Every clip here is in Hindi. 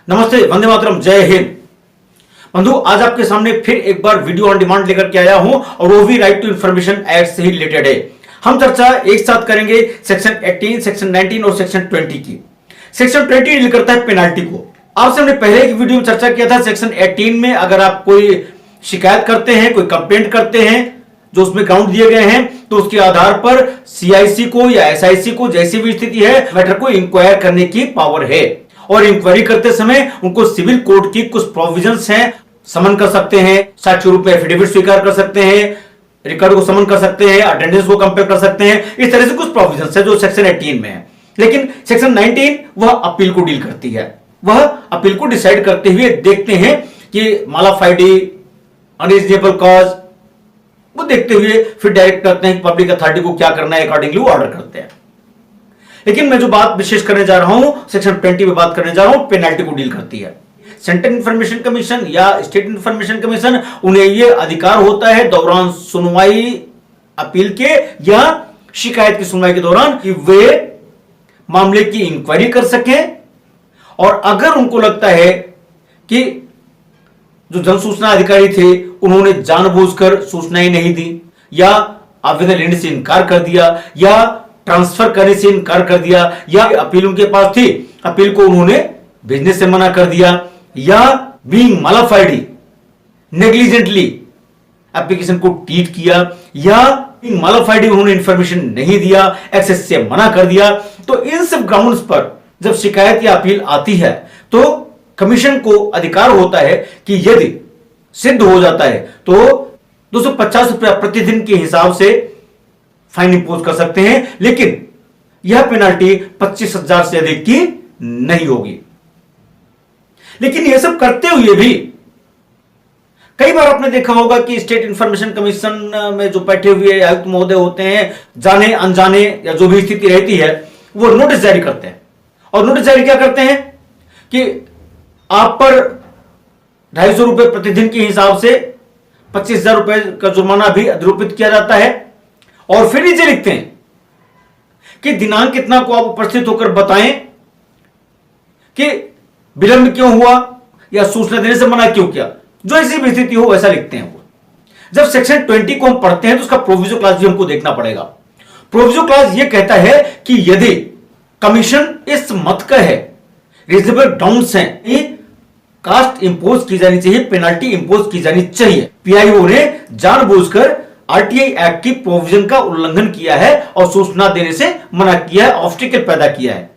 नमस्ते, वंदे मातरम, जय हिंद। बंधु, आज आपके सामने फिर एक बार वीडियो ऑन डिमांड लेकर के आया हूं और वो भी राइट टू इंफॉर्मेशन एक्ट से ही रिलेटेड है। हम चर्चा एक साथ करेंगे सेक्शन 18, सेक्शन 19 और सेक्शन 20 की। सेक्शन 20 डील करता है पेनाल्टी को। आपसे हमने पहले एक वीडियो में चर्चा किया था सेक्शन 18 में अगर आप कोई शिकायत करते हैं, कोई कंप्लेंट करते हैं जो उसमें ग्राउंड दिए गए हैं, तो उसके आधार पर सीआईसी को या एसआईसी को जैसी भी स्थिति है मैटर को इंक्वायर करने की पावर है। और इंक्वायरी करते समय उनको सिविल कोड की कुछ प्रोविजंस हैं। समन कर सकते हैं, साक्ष्य रूप में एफिडेविट स्वीकार कर सकते हैं, रिकॉर्ड को समन कर सकते हैं, अटेंडेंस को कंपेयर कर सकते हैं। इस तरह से कुछ प्रोविजंस है जो सेक्शन 18 में है। लेकिन सेक्शन 19 वह अपील को डील करती है। वह अपील को डिसाइड करते हुए देखते हैं कि मालाफाइडी, अनरीजनेबल कॉज, वो देखते हुए फिर डायरेक्ट करते हैं कि पब्लिक अथॉरिटी को क्या करना है, अकॉर्डिंगली वो ऑर्डर करते हैं। लेकिन मैं जो बात विशेष करने जा रहा हूं, सेक्शन 20 में बात करने जा रहा हूं, पेनल्टी को डील करती है। सेंट्रल इंफॉर्मेशन कमीशन या स्टेट इंफॉर्मेशन कमीशन, उन्हें यह अधिकार होता है दौरान सुनवाई अपील के या शिकायत की सुनवाई के दौरान कि वे मामले की इंक्वायरी कर सकें। और अगर उनको लगता है कि जो जन सूचना अधिकारी थे उन्होंने जानबूझकर सूचनाएं नहीं दी, या आवेदन लेने से इनकार कर दिया, या ट्रांसफर करने से इनकार कर दिया, या अपील उनके पास थी, अपील को उन्होंने भेजने से मना कर दिया, या बीइंग मालाफाइडी नेग्लिजेंटली एप्लीकेशन को ट्रीट किया, या बीइंग मालाफाइडी उन्होंने इंफॉर्मेशन नहीं दिया, एक्सेस से मना कर दिया, तो इन सब ग्राउंड्स पर जब शिकायत या अपील आती है तो कमीशन को अधिकार होता है कि यदि सिद्ध हो जाता है तो 250 रुपया प्रतिदिन के हिसाब से फाइन इंपोज कर सकते हैं। लेकिन यह पेनाल्टी 25,000 से अधिक की नहीं होगी। लेकिन यह सब करते हुए भी कई बार आपने देखा होगा कि स्टेट इंफॉर्मेशन कमीशन में जो बैठे हुए आयुक्त महोदय होते हैं, जाने अनजाने या जो भी स्थिति रहती है, वो नोटिस जारी करते हैं। और नोटिस जारी क्या करते हैं कि आप पर 250 रुपए प्रतिदिन के हिसाब से 25,000 रुपए का जुर्माना भी अधिरोपित किया जाता है। और फिर नीचे लिखते हैं कि दिनांक कितना को आप उपस्थित होकर बताएं कि विलंब क्यों हुआ या सूचना देने से मना क्यों किया। जो ऐसी भी स्थिति हो वैसा लिखते हैं वो। जब सेक्शन 20 को हम पढ़ते हैं तो उसका प्रोविजो क्लास भी हमको देखना पड़ेगा। प्रोविजो क्लास यह कहता है कि यदि कमीशन इस मत का है, रीजनेबल ग्राउंड्स हैं, कास्ट इंपोज की जानी चाहिए, पेनाल्टी इंपोज की जानी चाहिए, पीआईओ ने जानबूझकर आरटीआई एक्ट की प्रोविजन का उल्लंघन किया है और सूचना देने से मना किया है, ऑब्स्टिकल पैदा किया है,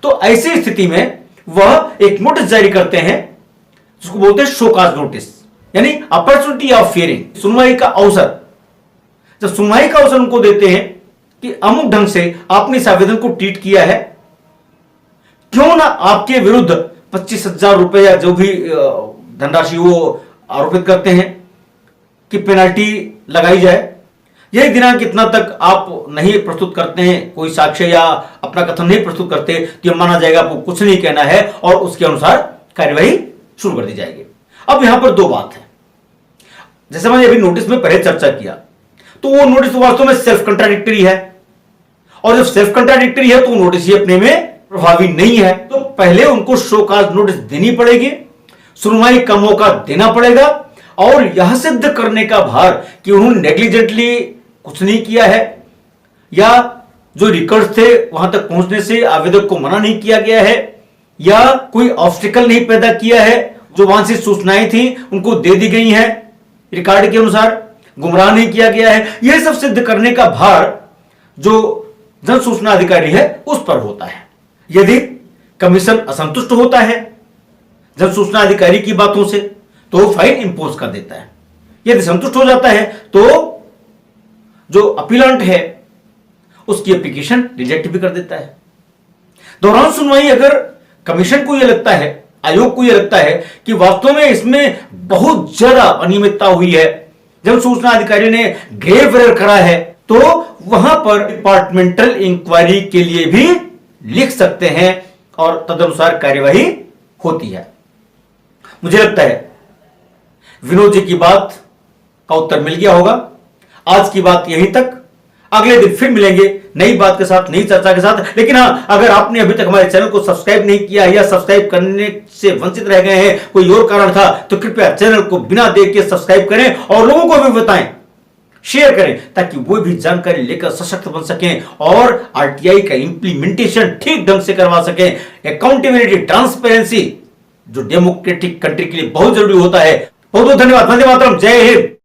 तो ऐसी स्थिति में वह एक नोटिस जारी करते हैं जिसको बोलते हैं शो काज नोटिस, यानी अपॉर्चुनिटी ऑफ हियरिंग, सुनवाई का अवसर। जब सुनवाई का अवसर उनको देते हैं कि अमुक ढंग से आपने इस आवेदन को ट्रीट किया है, क्यों ना आपके विरुद्ध 25,000 रुपए या जो भी धनराशि वो आरोपित करते हैं कि पेनाल्टी लगाई जाए। यही दिनांक कितना तक आप नहीं प्रस्तुत करते हैं, कोई साक्ष्य या अपना कथन नहीं प्रस्तुत करते, तो यह माना जाएगा आपको कुछ नहीं कहना है और उसके अनुसार कार्यवाही शुरू कर दी जाएगी। अब यहां पर दो बात है। जैसे मैंने अभी नोटिस में पहले चर्चा किया, तो वो नोटिस वास्तव में सेल्फ कंट्राडिक्टरी है, और जब सेल्फ कंट्राडिक्टरी है तो नोटिस ही अपने में प्रभावी नहीं है। तो पहले उनको शो काज नोटिस देनी पड़ेगी, सुनवाई का मौका देना पड़ेगा, और यह सिद्ध करने का भार कि उन्होंने नेग्लिजेंटली कुछ नहीं किया है, या जो रिकॉर्ड्स थे वहां तक पहुंचने से आवेदक को मना नहीं किया गया है, या कोई ऑब्स्टिकल नहीं पैदा किया है, जो वांछित सूचनाएं थी उनको दे दी गई हैं रिकॉर्ड के अनुसार, गुमराह नहीं किया गया है, यह सब सिद्ध करने का भार जो जन सूचना अधिकारी है उस पर होता है। यदि कमीशन असंतुष्ट होता है जन सूचना अधिकारी की बातों से तो फाइन इंपोज कर देता है। यदि संतुष्ट हो जाता है तो जो अपीलेंट है उसकी एप्लीकेशन रिजेक्ट भी कर देता है। दौरान सुनवाई अगर कमीशन को यह लगता है, आयोग को यह लगता है कि वास्तव में इसमें बहुत ज्यादा अनियमितता हुई है, जन सूचना अधिकारी ने ग्रेव एरर करा है, तो वहां पर डिपार्टमेंटल इंक्वायरी के लिए भी लिख सकते हैं और तदनुसार कार्यवाही होती है। मुझे लगता है विनोद जी की बात का उत्तर मिल गया होगा। आज की बात यहीं तक। अगले दिन फिर मिलेंगे नई बात के साथ, नई चर्चा के साथ। लेकिन हाँ, अगर आपने अभी तक हमारे चैनल को सब्सक्राइब नहीं किया या सब्सक्राइब करने से वंचित रह गए हैं, कोई और कारण था, तो कृपया चैनल को बिना देख के सब्सक्राइब करें और लोगों को भी बताएं, शेयर करें, ताकि वो भी जानकारी लेकर सशक्त बन सकें और आरटीआई का इंप्लीमेंटेशन ठीक ढंग से करवा सकें। अकाउंटेबिलिटी, ट्रांसपेरेंसी जो डेमोक्रेटिक कंट्री के लिए बहुत जरूरी होता है। बहुत बहुत धन्यवाद। वंदे मातरम। जय हिंद।